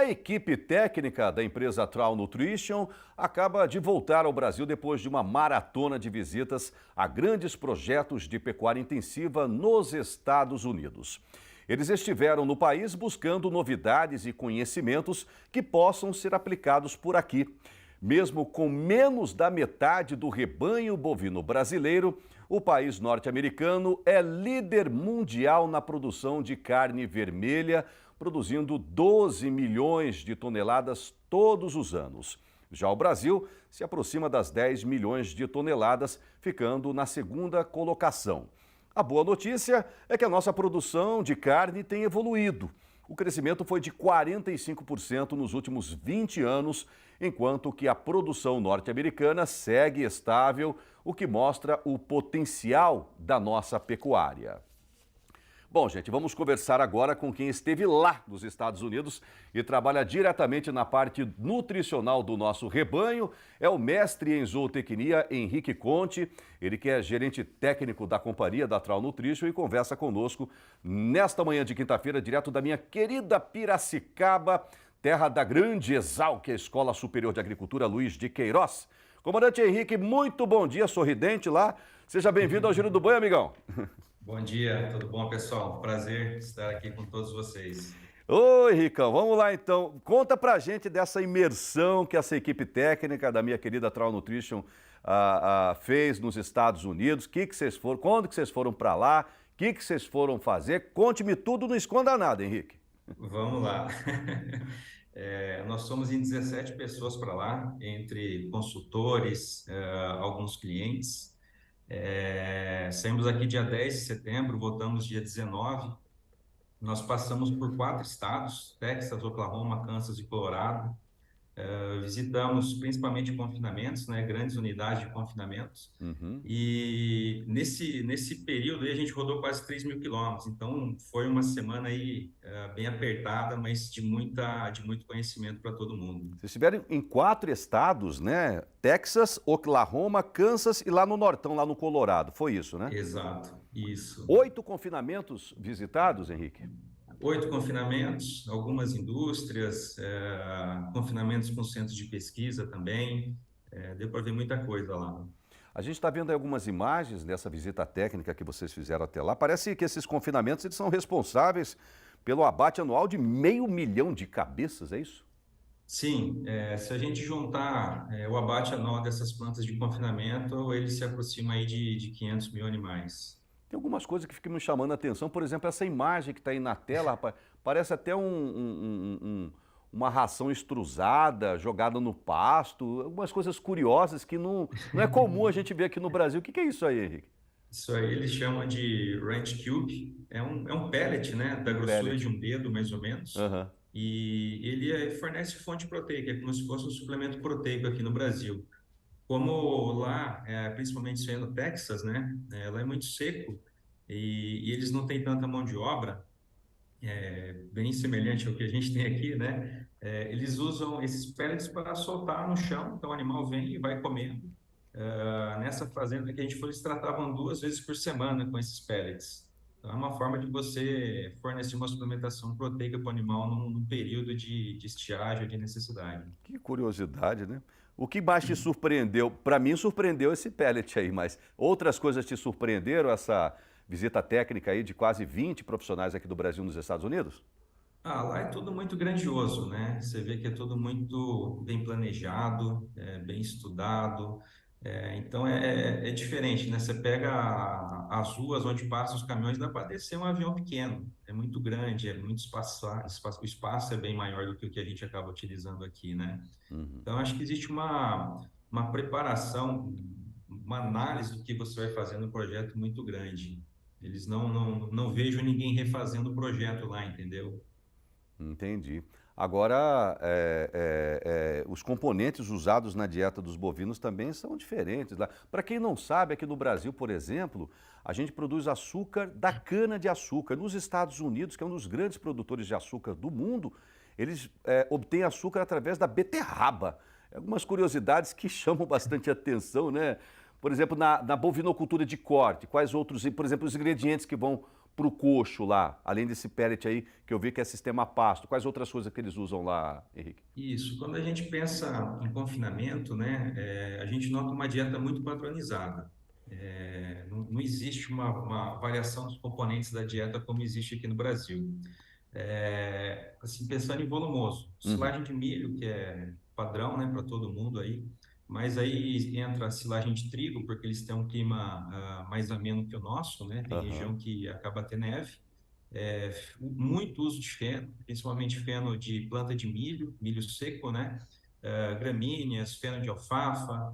A equipe técnica da empresa Trau Nutrition acaba de voltar ao Brasil depois de uma maratona de visitas a grandes projetos de pecuária intensiva nos Estados Unidos. Eles estiveram no país buscando novidades e conhecimentos que possam ser aplicados por aqui. Mesmo com menos da metade do rebanho bovino brasileiro, o país norte-americano é líder mundial na produção de carne vermelha, produzindo 12 milhões de toneladas todos os anos. Já o Brasil se aproxima das 10 milhões de toneladas, ficando na segunda colocação. A boa notícia é que a nossa produção de carne tem evoluído. O crescimento foi de 45% nos últimos 20 anos, enquanto que a produção norte-americana segue estável, o que mostra o potencial da nossa pecuária. Bom, gente, vamos conversar agora com quem esteve lá nos Estados Unidos e trabalha diretamente na parte nutricional do nosso rebanho. É o mestre em zootecnia, Henrique Conte, ele que é gerente técnico da companhia da Trau Nutrition e conversa conosco nesta manhã de quinta-feira, direto da minha querida Piracicaba, terra da grande Exalc, a Escola Superior de Agricultura Luiz de Queiroz. Comandante Henrique, muito bom dia, sorridente lá. Seja bem-vindo ao Giro do Boi, amigão. Bom dia, tudo bom, pessoal? Prazer estar aqui com todos vocês. Oi, Ricão, vamos lá então. Conta pra gente dessa imersão que essa equipe técnica da minha querida Trau Nutrition fez nos Estados Unidos. Que vocês foram, quando que vocês foram para lá? O que vocês foram fazer? Conte-me tudo, não esconda nada, Henrique. Vamos lá. Nós somos em 17 pessoas para lá, entre consultores, alguns clientes. Saímos aqui dia 10 de setembro, voltamos dia 19. Nós passamos por 4 estados, Texas, Oklahoma, Kansas e Colorado. Visitamos principalmente confinamentos, né, grandes unidades de confinamentos. E nesse período aí a gente rodou quase 3.000 quilômetros. Então foi uma semana aí bem apertada, mas de muito conhecimento para todo mundo. Vocês estiveram em 4 estados, né? Texas, Oklahoma, Kansas e lá no Nortão, lá no Colorado. Foi isso, né? Exato, isso. 8 confinamentos visitados, Henrique? 8 confinamentos, algumas indústrias, confinamentos com centros de pesquisa também. Deu para ver muita coisa lá. A gente está vendo aí algumas imagens dessa visita técnica que vocês fizeram até lá. Parece que esses confinamentos eles são responsáveis pelo abate anual de 500 mil de cabeças, é isso? Sim, se a gente juntar o abate anual dessas plantas de confinamento, ele se aproxima aí de 500 mil animais. Tem algumas coisas que ficam me chamando a atenção, por exemplo, essa imagem que está aí na tela, rapaz, parece até uma ração extrusada, jogada no pasto, algumas coisas curiosas que não é comum a gente ver aqui no Brasil. O que é isso aí, Henrique? Isso aí eles chamam de ranch cube, é um pellet, né, da grossura de Pellet. um dedo, mais ou menos, Aham. e ele fornece fonte proteica, é como se fosse um suplemento proteico aqui no Brasil. Como lá, principalmente isso aí no Texas, né, lá é muito seco e eles não têm tanta mão de obra, bem semelhante ao que a gente tem aqui, né? Eles usam esses pellets para soltar no chão, então o animal vem e vai comendo. Nessa fazenda que a gente foi, eles tratavam 2 vezes por semana com esses pellets. Então é uma forma de você fornecer uma suplementação proteica para o animal num período de estiagem, de necessidade. Que curiosidade, né? O que mais te surpreendeu? Para mim surpreendeu esse pellet aí, mas outras coisas te surpreenderam, essa visita técnica aí de quase 20 profissionais aqui do Brasil nos Estados Unidos? Lá é tudo muito grandioso, né? Você vê que é tudo muito bem planejado, bem estudado. Então é diferente, né? Você pega as ruas onde passam os caminhões, dá para descer um avião pequeno. É muito grande, é muito o espaço é bem maior do que o que a gente acaba utilizando aqui, né? Uhum. Então acho que existe uma preparação, uma análise do que você vai fazer no projeto muito grande. Eles não vejo ninguém refazendo o projeto lá, entendeu? Entendi. Agora, os componentes usados na dieta dos bovinos também são diferentes lá. Para quem não sabe, aqui no Brasil, por exemplo, a gente produz açúcar da cana-de-açúcar. Nos Estados Unidos, que é um dos grandes produtores de açúcar do mundo, eles obtêm açúcar através da beterraba. Algumas curiosidades que chamam bastante atenção, né? Por exemplo, na bovinocultura de corte, quais outros, por exemplo, os ingredientes que vão para o coxo lá, além desse pellet aí que eu vi que é sistema pasto? Quais outras coisas que eles usam lá, Henrique? Isso, quando a gente pensa em confinamento, né, a gente nota uma dieta muito padronizada. Não existe uma variação dos componentes da dieta como existe aqui no Brasil. Assim, pensando em volumoso, Uhum. silagem de milho, que é padrão, né, para todo mundo aí, mas aí entra a silagem de trigo, porque eles têm um clima mais ameno que o nosso, né, tem Aham. região que acaba ter neve, muito uso de feno, principalmente feno de planta de milho, milho seco, né? Gramíneas, feno de alfafa.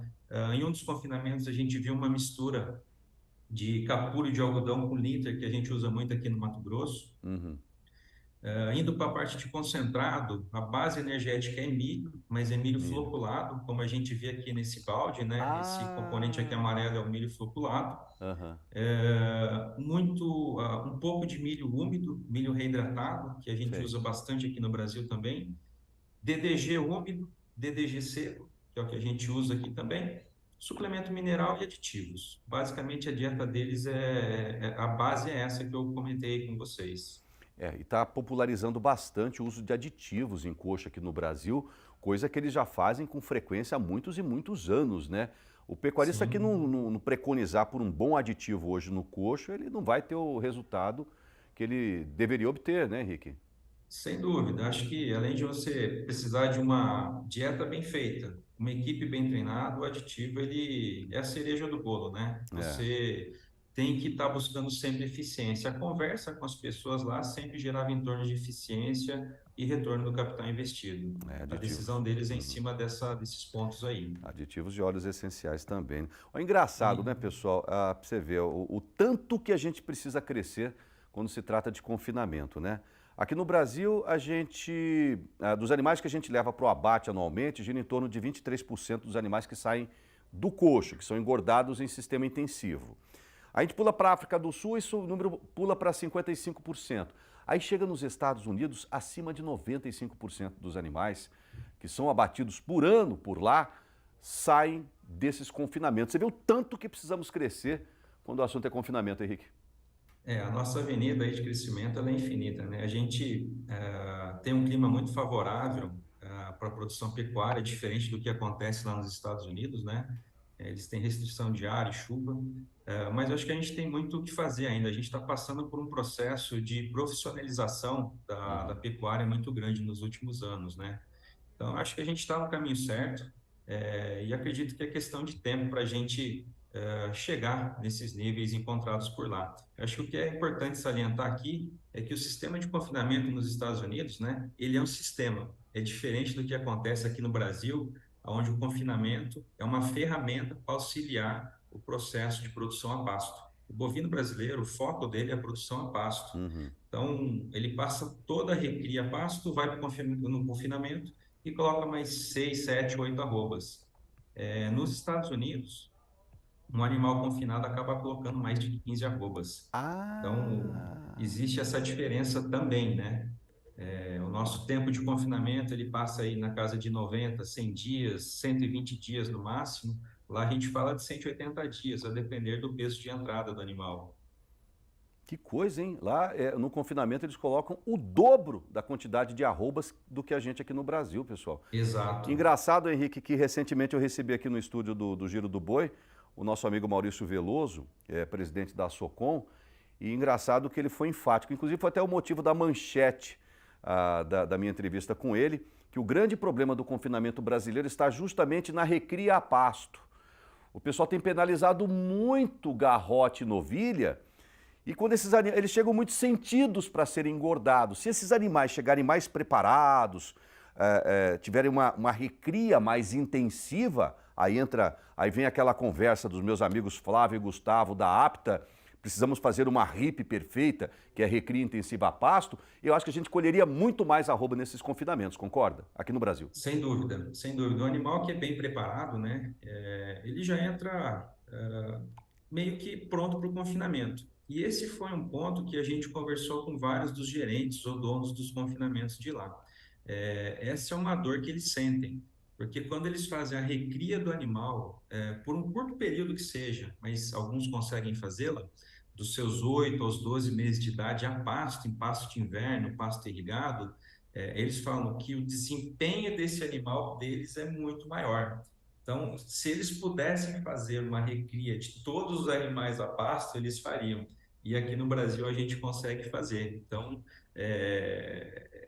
Em um dos confinamentos a gente viu uma mistura de capulho de algodão com linter, que a gente usa muito aqui no Mato Grosso. Uhum. Indo para a parte de concentrado, a base energética é milho, mas é milho Milho. floculado, como a gente vê aqui nesse balde, né? Esse componente aqui Ah, amarelo é o milho floculado. aham, Um pouco de milho úmido, milho reidratado, que a gente sei. usa bastante aqui no Brasil também, DDG úmido, DDG seco, que é o que a gente usa aqui também, suplemento mineral e aditivos. Basicamente a dieta deles a base é essa que eu comentei com vocês. E está popularizando bastante o uso de aditivos em coxa aqui no Brasil, coisa que eles já fazem com frequência há muitos e muitos anos, né? O pecuarista que Sim. não preconizar por um bom aditivo hoje no coxo, ele não vai ter o resultado que ele deveria obter, né, Henrique? Sem dúvida, acho que além de você precisar de uma dieta bem feita, uma equipe bem treinada, o aditivo ele é a cereja do bolo, né? É, Você tem que estar buscando sempre eficiência. A conversa com as pessoas lá sempre girava em torno de eficiência e retorno do capital investido. A decisão aditivos. deles é em Uhum. cima desses pontos aí. Aditivos de óleos essenciais também. É engraçado, né, E pessoal? Para você ver o tanto que a gente precisa crescer quando se trata de confinamento, né? Aqui no Brasil, dos animais que a gente leva para o abate anualmente, gira em torno de 23% dos animais que saem do coxo, que são engordados em sistema intensivo. A gente pula para a África do Sul, isso o número pula para 55%. Aí chega nos Estados Unidos, acima de 95% dos animais que são abatidos por ano por lá saem desses confinamentos. Você vê o tanto que precisamos crescer quando o assunto é confinamento, Henrique. a nossa avenida aí de crescimento ela é infinita, né? A gente tem um clima muito favorável para a produção pecuária, diferente do que acontece lá nos Estados Unidos, né? Eles têm restrição de ar e chuva, mas eu acho que a gente tem muito o que fazer ainda. A gente está passando por um processo de profissionalização da Uhum. pecuária muito grande nos últimos anos, né? Então, acho que a gente está no caminho certo, e acredito que é questão de tempo para a gente chegar nesses níveis encontrados por lá. Eu acho que o que é importante salientar aqui é que o sistema de confinamento nos Estados Unidos, né, ele é um sistema, é diferente do que acontece aqui no Brasil, onde o confinamento é uma ferramenta para auxiliar o processo de produção a pasto. O bovino brasileiro, o foco dele é a produção a pasto. Uhum. Então, ele passa toda a recria a pasto, vai para no confinamento e coloca mais 6, 7, 8 arrobas. Nos Estados Unidos, um animal confinado acaba colocando mais de 15 arrobas. Então, Ah, existe essa diferença também, né? O nosso tempo de confinamento, ele passa aí na casa de 90, 100 dias, 120 dias no máximo. Lá a gente fala de 180 dias, a depender do peso de entrada do animal. que coisa, hein? Lá no confinamento eles colocam o dobro da quantidade de arrobas do que a gente aqui no Brasil, pessoal. Exato. Engraçado, Henrique, que recentemente eu recebi aqui no estúdio do Giro do Boi o nosso amigo Maurício Veloso, que é presidente da Socom, e engraçado que ele foi enfático. Inclusive foi até o motivo da manchete da minha entrevista com ele, que o grande problema do confinamento brasileiro está justamente na recria a pasto. O pessoal tem penalizado muito garrote e novilha, e quando esses animais, eles chegam muito sentidos para serem engordados. Se esses animais chegarem mais preparados, tiverem uma recria mais intensiva, aí vem aquela conversa dos meus amigos Flávio e Gustavo da APTA, precisamos fazer uma RIP perfeita, que é recria intensiva a pasto, eu acho que a gente colheria muito mais arroba nesses confinamentos, concorda? Aqui no Brasil. Sem dúvida, sem dúvida. O animal que é bem preparado, né, ele já entra meio que pronto para o confinamento. E esse foi um ponto que a gente conversou com vários dos gerentes ou donos dos confinamentos de lá. Essa é uma dor que eles sentem, porque quando eles fazem a recria do animal, por um curto período que seja, mas alguns conseguem fazê-la, dos seus 8 aos 12 meses de idade a pasto, em pasto de inverno, pasto irrigado, eles falam que o desempenho desse animal deles é muito maior. Então, se eles pudessem fazer uma recria de todos os animais a pasto, eles fariam. E aqui no Brasil a gente consegue fazer. Então,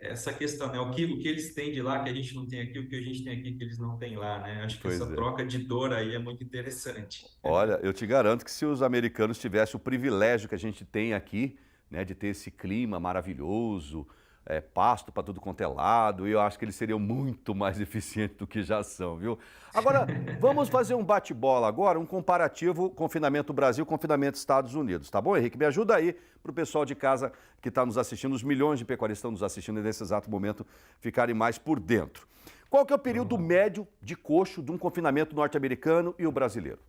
essa questão, né? O que eles têm de lá que a gente não tem aqui, o que a gente tem aqui que eles não têm lá, né? Acho que Pois essa é. troca de dor aí é muito interessante. Olha, eu te garanto que se os americanos tivessem o privilégio que a gente tem aqui, né, de ter esse clima maravilhoso, pasto para tudo quanto é lado, eu acho que eles seriam muito mais eficientes do que já são, viu? Agora, vamos fazer um bate-bola agora, um comparativo confinamento Brasil, confinamento Estados Unidos, tá bom, Henrique? Me ajuda aí para o pessoal de casa que está nos assistindo, os milhões de pecuaristas estão nos assistindo nesse exato momento, ficarem mais por dentro. Qual que é o período médio de coxo de um confinamento norte-americano e o brasileiro?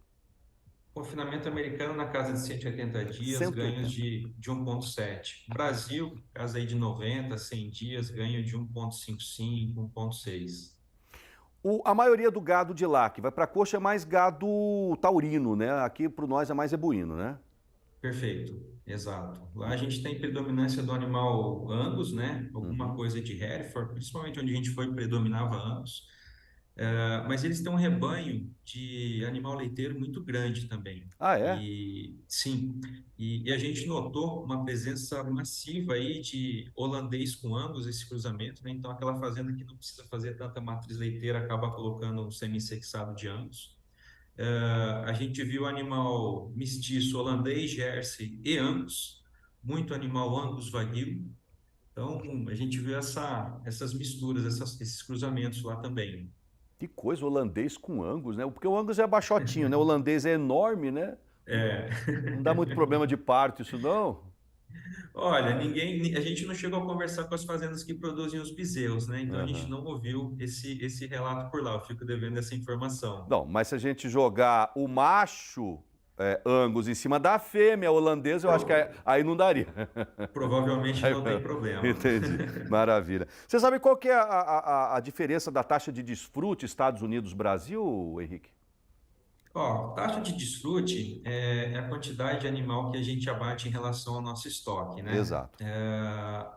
Confinamento americano na casa de 180 dias, ganhos 180. de 1,7. Brasil, casa aí de 90, 100 dias, ganho de 1,55, 1,6. A maioria do gado de lá que vai para a coxa é mais gado taurino, né? Aqui para nós é mais zebuíno, né? Perfeito, exato. Lá a gente tem predominância do animal Angus, né? Alguma Uhum. coisa de Hereford, principalmente onde a gente foi, predominava Angus. Mas eles têm um rebanho de animal leiteiro muito grande também. Ah, é? E sim, e a gente notou uma presença massiva aí de holandês com Angus, esse cruzamento, né? Então, aquela fazenda que não precisa fazer tanta matriz leiteira acaba colocando um semi-sexado de Angus. A gente viu animal mestiço holandês, Jersey e Angus, muito animal Angus Wagyu. Então, a gente viu essas misturas, esses cruzamentos lá também. Que coisa, holandês com Angus, né? Porque o Angus é baixotinho, né? O holandês é enorme, né? É. Não dá muito problema de parto isso não? Olha, a gente não chegou a conversar com as fazendas que produzem os bezerros, né? Então a gente Aham. não ouviu esse relato por lá. Eu fico devendo essa informação. Não, mas se a gente jogar o macho Angus em cima da fêmea holandesa, eu acho que Pro- aí não daria. Provavelmente Aí, não tem problema. entendi. Maravilha. Você sabe qual que é a diferença da taxa de desfrute Estados Unidos-Brasil, Henrique? Ó, taxa de desfrute é a quantidade de animal que a gente abate em relação ao nosso estoque, né? Exato.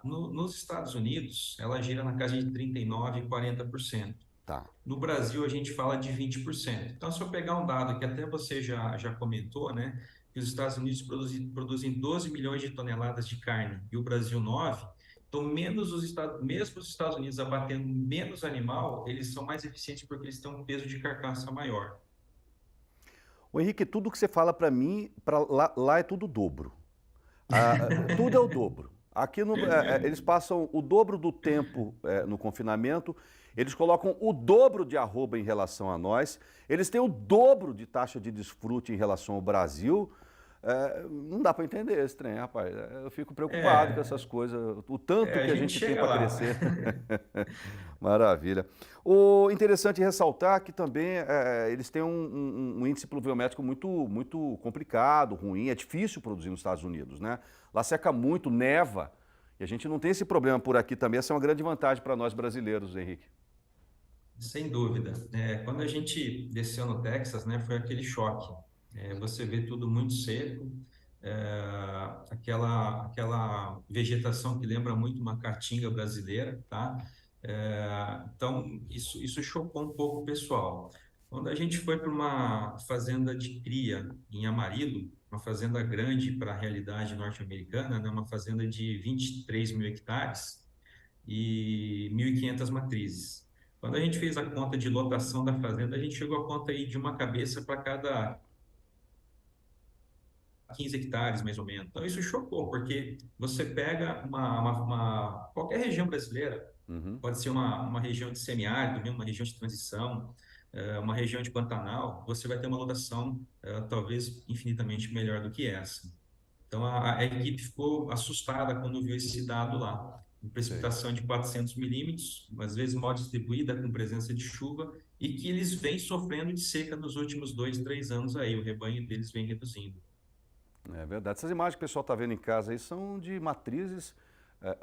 Nos Estados Unidos, ela gira na casa de 39% e 40%. Tá. No Brasil, a gente fala de 20%. Então, se eu pegar um dado que até você já comentou, né, que os Estados Unidos produzem 12 milhões de toneladas de carne e o Brasil 9, então, mesmo os Estados Unidos abatendo menos animal, eles são mais eficientes porque eles têm um peso de carcaça maior. O Henrique, tudo que você fala para mim, lá é tudo dobro. Tudo é o dobro. Aqui eles passam o dobro do tempo no confinamento, eles colocam o dobro de arroba em relação a nós, eles têm o dobro de taxa de desfrute em relação ao Brasil. Não dá para entender esse trem, rapaz. Eu fico preocupado com essas É, coisas, o tanto a que a gente gente tem chega para lá. crescer. Maravilha. O interessante ressaltar que também eles têm um índice pluviométrico muito complicado, ruim, é difícil produzir nos Estados Unidos, né? Lá seca muito, neva, e a gente não tem esse problema por aqui também. Essa é uma grande vantagem para nós brasileiros, Henrique. Sem dúvida. Quando a gente desceu no Texas, né, foi aquele choque. Você vê tudo muito seco, aquela vegetação que lembra muito uma caatinga brasileira, tá? Então, isso chocou um pouco o pessoal. Quando a gente foi para uma fazenda de cria em Amarillo, uma fazenda grande para a realidade norte-americana, né, uma fazenda de 23 mil hectares e 1.500 matrizes. Quando a gente fez a conta de lotação da fazenda, a gente chegou a conta aí de uma cabeça para cada 15 hectares, mais ou menos. Então, isso chocou, porque você pega qualquer região brasileira, Uhum. pode ser uma região de semiárido, mesmo uma região de transição, uma região de Pantanal, você vai ter uma lotação talvez infinitamente melhor do que essa. Então, a equipe ficou assustada quando viu esse dado lá. Sei. Precipitação de 400 milímetros, às vezes mal distribuída, com presença de chuva, e que eles vêm sofrendo de seca nos últimos 2, 3 anos aí. O rebanho deles vem reduzindo. É verdade. Essas imagens que o pessoal está vendo em casa aí são de matrizes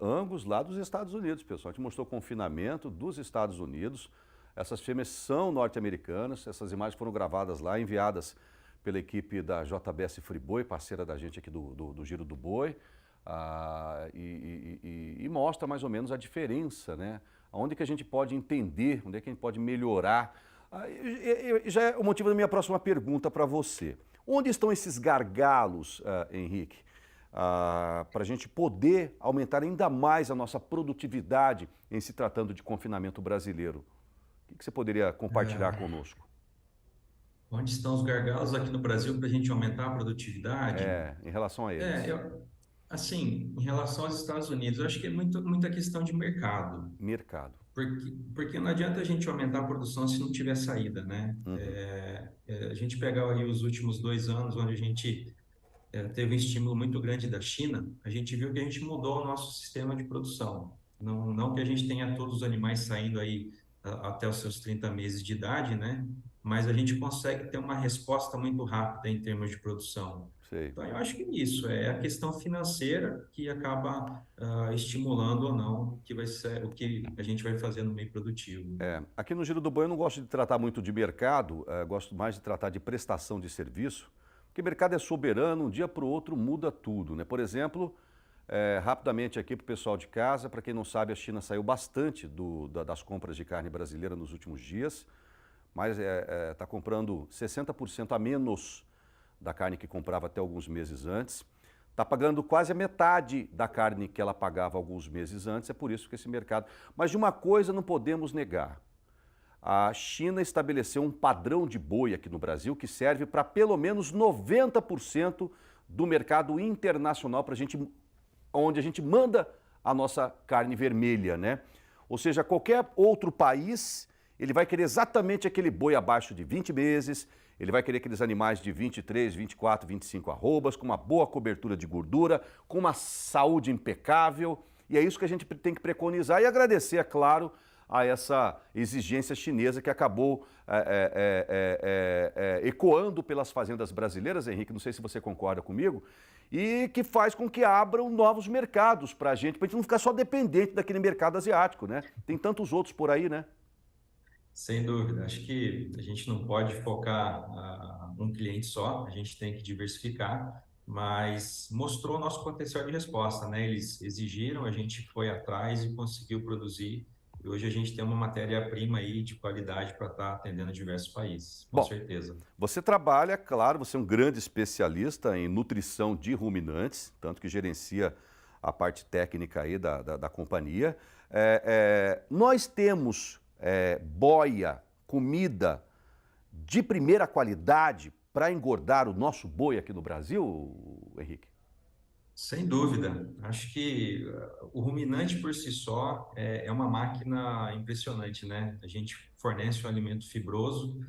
Angus lá dos Estados Unidos, pessoal. A gente mostrou o confinamento dos Estados Unidos. Essas fêmeas são norte-americanas. Essas imagens foram gravadas lá, enviadas pela equipe da JBS Friboi, parceira da gente aqui do Giro do Boi, e mostra mais ou menos a diferença, né? Onde que a gente pode entender, onde é que a gente pode melhorar. Já é o motivo da minha próxima pergunta para você. Onde estão esses gargalos, Henrique, para a gente poder aumentar ainda mais a nossa produtividade em se tratando de confinamento brasileiro? O que você poderia compartilhar conosco? Onde estão os gargalos aqui no Brasil para a gente aumentar a produtividade? Em relação a É, eles. eu, assim, em relação aos Estados Unidos, eu acho que é muita questão de mercado. Mercado. Porque não adianta a gente aumentar a produção se não tiver saída, né? Uhum. A gente pega aí os últimos 2 anos, onde a gente teve um estímulo muito grande da China, a gente viu que a gente mudou o nosso sistema de produção. Não que a gente tenha todos os animais saindo aí até os seus 30 meses de idade, né? Mas a gente consegue ter uma resposta muito rápida em termos de produção. Sei. Então, eu acho que é isso é a questão financeira que acaba estimulando ou não que vai ser o que a gente vai fazer no meio produtivo. Aqui no Giro do Boi eu não gosto de tratar muito de mercado, gosto mais de tratar de prestação de serviço, porque mercado é soberano, um dia para o outro muda tudo, né? Por exemplo, rapidamente aqui para o pessoal de casa, para quem não sabe, a China saiu bastante das compras de carne brasileira nos últimos dias, mas está comprando 60% a menos da carne que comprava até alguns meses antes. Está pagando quase a metade da carne que ela pagava alguns meses antes, é por isso que esse mercado... Mas de uma coisa não podemos negar. A China estabeleceu um padrão de boi aqui no Brasil que serve para pelo menos 90% do mercado internacional, onde a gente manda a nossa carne vermelha, né? Ou seja, qualquer outro país, ele vai querer exatamente aquele boi abaixo de 20 meses, ele vai querer aqueles animais de 23, 24, 25 arrobas, com uma boa cobertura de gordura, com uma saúde impecável. E é isso que a gente tem que preconizar e agradecer, é claro, a essa exigência chinesa que acabou ecoando pelas fazendas brasileiras, Henrique, não sei se você concorda comigo, e que faz com que abram novos mercados para a gente não ficar só dependente daquele mercado asiático, né? Tem tantos outros por aí, né? Sem dúvida, acho que a gente não pode focar um cliente só, a gente tem que diversificar, mas mostrou o nosso potencial de resposta, né? Eles exigiram, a gente foi atrás e conseguiu produzir, e hoje a gente tem uma matéria-prima aí de qualidade para estar atendendo diversos países, com Bom, certeza. você trabalha, claro, você é um grande especialista em nutrição de ruminantes, tanto que gerencia a parte técnica aí da companhia. Nós temos boia, comida de primeira qualidade para engordar o nosso boi aqui no Brasil, Henrique? Sem dúvida. Acho que o ruminante por si só é uma máquina impressionante, né? A gente fornece um alimento fibroso,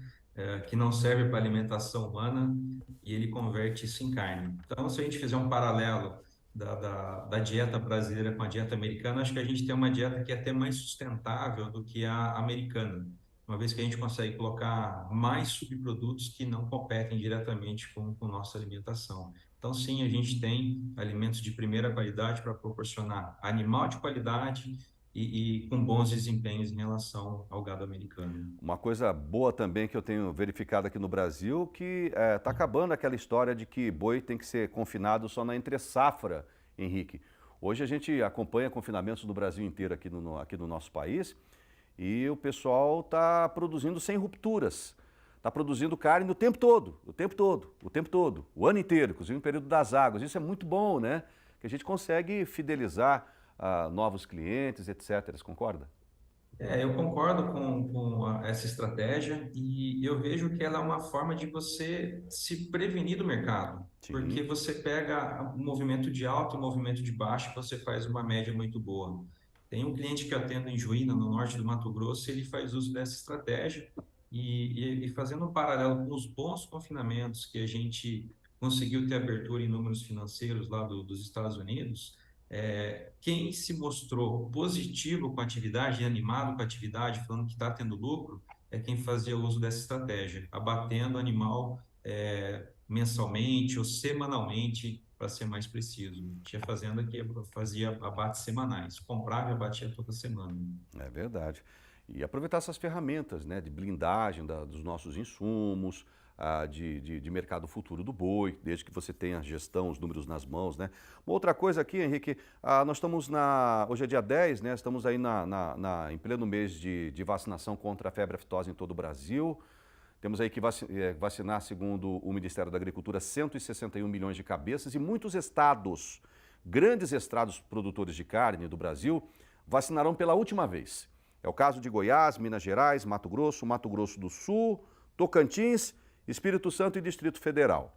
que não serve para alimentação humana e ele converte isso em carne. Então, se a gente fizer um paralelo da dieta brasileira com a dieta americana, acho que a gente tem uma dieta que é até mais sustentável do que a americana, uma vez que a gente consegue colocar mais subprodutos que não competem diretamente com nossa alimentação. Então, sim, a gente tem alimentos de primeira qualidade para proporcionar animal de qualidade e com bons desempenhos em relação ao gado americano. Uma coisa boa também que eu tenho verificado aqui no Brasil, que está acabando aquela história de que boi tem que ser confinado só na entre-safra, Henrique. Hoje a gente acompanha confinamentos do Brasil inteiro aqui no nosso país e o pessoal está produzindo sem rupturas. Está produzindo carne o tempo todo, o tempo todo, o tempo todo, o ano inteiro, inclusive no período das águas. Isso é muito bom, né? Que a gente consegue fidelizar novos clientes, etc. Você concorda? Eu concordo com essa estratégia e eu vejo que ela é uma forma de você se prevenir do mercado, porque Sim. você pega o movimento de alto e o movimento de baixo e você faz uma média muito boa. Tem um cliente que eu atendo em Juína, no norte do Mato Grosso, ele faz uso dessa estratégia e fazendo um paralelo com os bons confinamentos que a gente conseguiu ter abertura em números financeiros lá dos Estados Unidos, quem se mostrou positivo com a atividade, animado com a atividade, falando que está tendo lucro, é quem fazia uso dessa estratégia, abatendo animal mensalmente ou semanalmente, para ser mais preciso. Tinha fazenda que fazia abates semanais, comprava e abatia toda semana. É verdade. E aproveitar essas ferramentas, né, de blindagem dos nossos insumos, de mercado futuro do boi, desde que você tenha a gestão, os números nas mãos, né? Uma outra coisa aqui, Henrique, nós estamos hoje é dia 10, né? Estamos aí em pleno mês de vacinação contra a febre aftosa em todo o Brasil. Temos aí que vacinar, segundo o Ministério da Agricultura, 161 milhões de cabeças e muitos estados, grandes estados produtores de carne do Brasil, vacinarão pela última vez. É o caso de Goiás, Minas Gerais, Mato Grosso do Sul, Tocantins, Espírito Santo e Distrito Federal.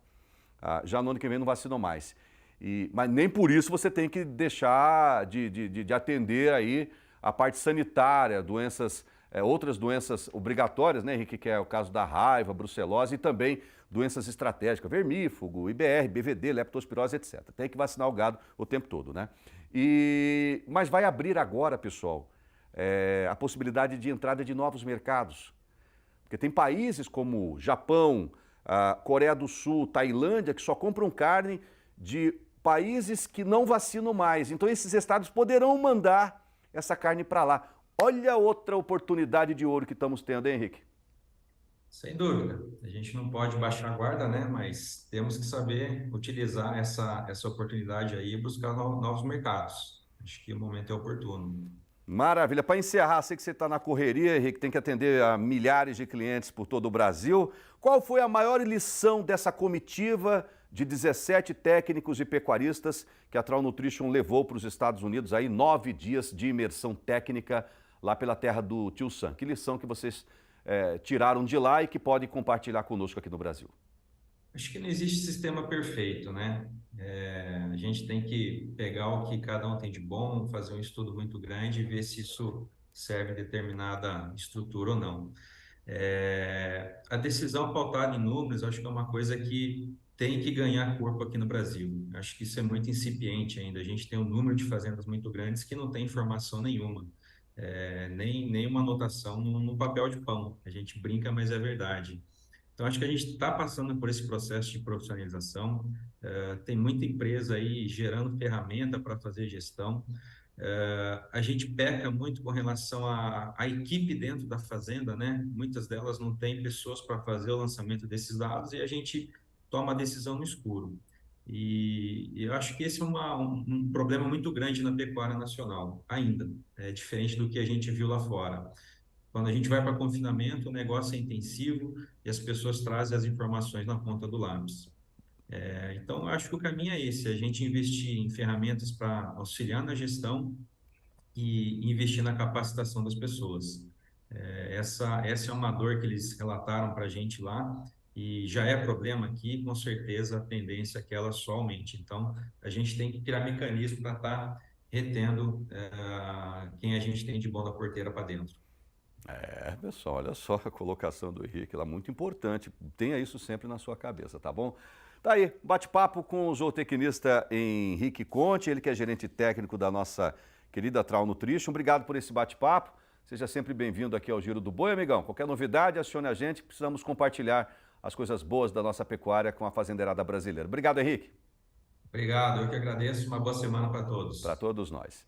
Já no ano que vem não vacinam mais. Mas nem por isso você tem que deixar de atender aí a parte sanitária, outras doenças obrigatórias, né, Henrique, que é o caso da raiva, brucelose e também doenças estratégicas, vermífugo, IBR, BVD, leptospirose, etc. Tem que vacinar o gado o tempo todo, né? Mas vai abrir agora, pessoal, a possibilidade de entrada de novos mercados. Porque tem países como Japão, Coreia do Sul, Tailândia, que só compram carne de países que não vacinam mais. Então esses estados poderão mandar essa carne para lá. Olha outra oportunidade de ouro que estamos tendo, hein, Henrique? Sem dúvida. A gente não pode baixar a guarda, né? Mas temos que saber utilizar essa oportunidade aí e buscar novos mercados. Acho que o momento é oportuno. Maravilha. Para encerrar, sei que você está na correria, Henrique, tem que atender a milhares de clientes por todo o Brasil. Qual foi a maior lição dessa comitiva de 17 técnicos e pecuaristas que a Trau Nutrition levou para os Estados Unidos, aí 9 dias de imersão técnica lá pela terra do Tio Sam? Que lição que vocês tiraram de lá e que podem compartilhar conosco aqui no Brasil? Acho que não existe sistema perfeito, né? A gente tem que pegar o que cada um tem de bom, fazer um estudo muito grande e ver se isso serve em determinada estrutura ou não. A decisão pautada em números, acho que é uma coisa que tem que ganhar corpo aqui no Brasil. Acho que isso é muito incipiente ainda. A gente tem um número de fazendas muito grandes que não tem informação nenhuma, nem uma anotação no papel de pão. A gente brinca, mas é verdade. Então, acho que a gente está passando por esse processo de profissionalização. Tem muita empresa aí gerando ferramenta para fazer gestão. A gente peca muito com relação à equipe dentro da fazenda, né? Muitas delas não têm pessoas para fazer o lançamento desses dados e a gente toma a decisão no escuro. E eu acho que esse é um problema muito grande na pecuária nacional, ainda. É diferente do que a gente viu lá fora. Quando a gente vai para confinamento, o negócio é intensivo e as pessoas trazem as informações na ponta do lápis. Então, eu acho que o caminho é esse, a gente investir em ferramentas para auxiliar na gestão e investir na capacitação das pessoas. Essa é uma dor que eles relataram para a gente lá e já é problema aqui, com certeza a tendência é que ela só aumente. Então, a gente tem que criar mecanismo para estar retendo quem a gente tem de bom da porteira para dentro. Pessoal, olha só a colocação do Henrique, ela é muito importante. Tenha isso sempre na sua cabeça, tá bom? Tá aí, bate-papo com o zootecnista Henrique Conte, ele que é gerente técnico da nossa querida Trau Nutrition. Obrigado por esse bate-papo. Seja sempre bem-vindo aqui ao Giro do Boi, amigão. Qualquer novidade, acione a gente. Precisamos compartilhar as coisas boas da nossa pecuária com a fazendeirada brasileira. Obrigado, Henrique. Obrigado, eu que agradeço. Uma boa semana para todos. Para todos nós.